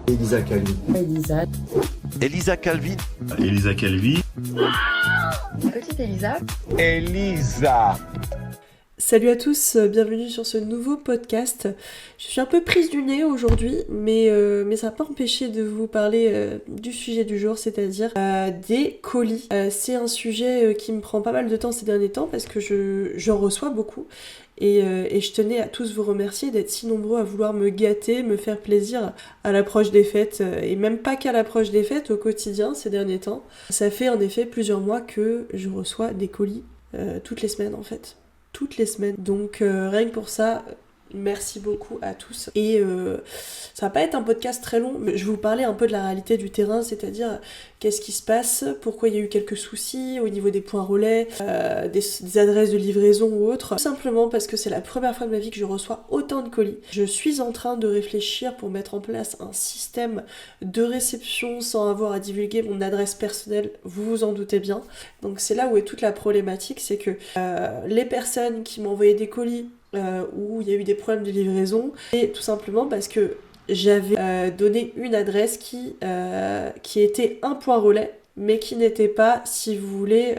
Elisa Calvi. Elisa. Elisa Calvi. Elisa Calvi. Petite Elisa. Elisa. Salut à tous, bienvenue sur ce nouveau podcast. Je suis un peu prise du nez aujourd'hui, mais ça n'a pas empêché de vous parler du sujet du jour, c'est-à-dire des colis. C'est un sujet qui me prend pas mal de temps ces derniers temps parce que j'en reçois beaucoup. Et je tenais à tous vous remercier d'être si nombreux à vouloir me gâter, me faire plaisir à l'approche des fêtes, et même pas qu'à l'approche des fêtes, au quotidien ces derniers temps. Ça fait en effet plusieurs mois que je reçois des colis toutes les semaines en fait. Toutes les semaines. Donc rien que pour ça, merci beaucoup à tous. Et ça va pas être un podcast très long, mais je vais vous parler un peu de la réalité du terrain, c'est-à-dire qu'est-ce qui se passe, pourquoi il y a eu quelques soucis au niveau des points relais, des adresses de livraison ou autres. Tout simplement parce que c'est la première fois de ma vie que je reçois autant de colis. Je suis en train de réfléchir pour mettre en place un système de réception sans avoir à divulguer mon adresse personnelle, vous vous en doutez bien. Donc c'est là où est toute la problématique, c'est que les personnes qui m'ont envoyé des colis où il y a eu des problèmes de livraison, et tout simplement parce que j'avais donné une adresse qui était un point relais, mais qui n'était pas, si vous voulez,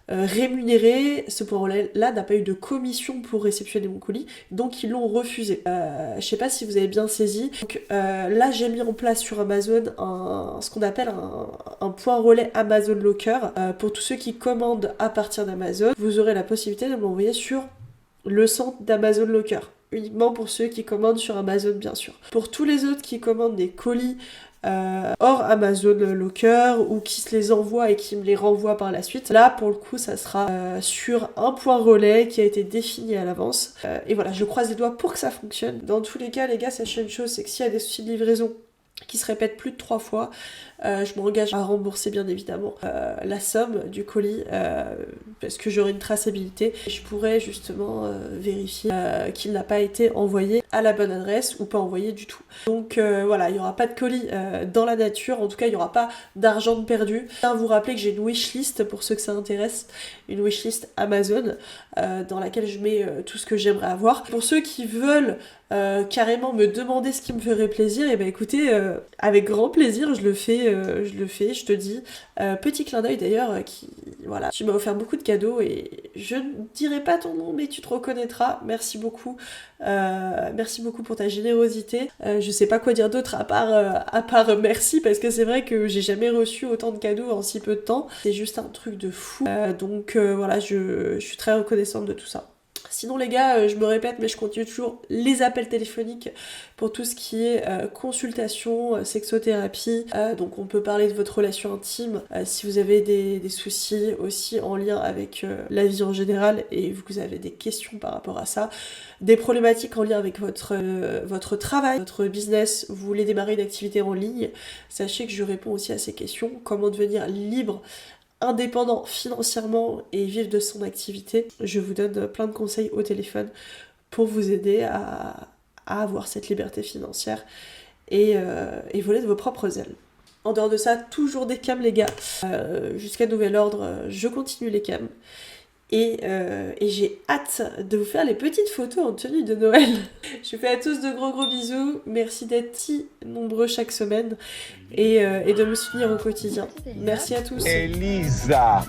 rémunéré. Ce point relais là n'a pas eu de commission pour réceptionner mon colis, donc ils l'ont refusé. Je sais pas si vous avez bien saisi. Donc là j'ai mis en place sur Amazon ce qu'on appelle un point relais Amazon Locker. Pour tous ceux qui commandent à partir d'Amazon, vous aurez la possibilité de m'envoyer sur le centre d'Amazon Locker, uniquement pour ceux qui commandent sur Amazon bien sûr. Pour tous les autres qui commandent des colis hors Amazon Locker ou qui se les envoient et qui me les renvoient par la suite, là pour le coup ça sera sur un point relais qui a été défini à l'avance. Et voilà, je croise les doigts pour que ça fonctionne. Dans tous les cas les gars, sachez une chose, c'est que s'il y a des soucis de livraison qui se répètent plus de 3 fois, je m'engage à rembourser bien évidemment la somme du colis parce que j'aurai une traçabilité et je pourrai justement vérifier qu'il n'a pas été envoyé à la bonne adresse ou pas envoyé du tout. Donc voilà, il n'y aura pas de colis dans la nature, en tout cas il n'y aura pas d'argent de perdu. Je tiens à vous rappeler que j'ai une wishlist pour ceux que ça intéresse, une wishlist Amazon dans laquelle je mets tout ce que j'aimerais avoir. Pour ceux qui veulent carrément me demander ce qui me ferait plaisir, et ben écoutez, avec grand plaisir je le fais, je te dis. Petit clin d'œil d'ailleurs, voilà, tu m'as offert beaucoup de cadeaux et je ne dirai pas ton nom mais tu te reconnaîtras. Merci beaucoup pour ta générosité. Je sais pas quoi dire d'autre à part merci, parce que c'est vrai que j'ai jamais reçu autant de cadeaux en si peu de temps. C'est juste un truc de fou. Donc voilà, je suis très reconnaissante de tout ça. Sinon les gars, je me répète, mais je continue toujours les appels téléphoniques pour tout ce qui est consultation, sexothérapie. Donc on peut parler de votre relation intime, si vous avez des soucis aussi en lien avec la vie en général et vous avez des questions par rapport à ça, des problématiques en lien avec votre travail, votre business, vous voulez démarrer une activité en ligne, sachez que je réponds aussi à ces questions. Comment devenir libre, indépendant financièrement et vivre de son activité. Je vous donne plein de conseils au téléphone pour vous aider à avoir cette liberté financière et voler de vos propres ailes. En dehors de ça, toujours des cams les gars. Jusqu'à nouvel ordre, je continue les cams. Et j'ai hâte de vous faire les petites photos en tenue de Noël. Je vous fais à tous de gros bisous. Merci d'être si nombreux chaque semaine et de me soutenir au quotidien. Merci à tous. Elisa.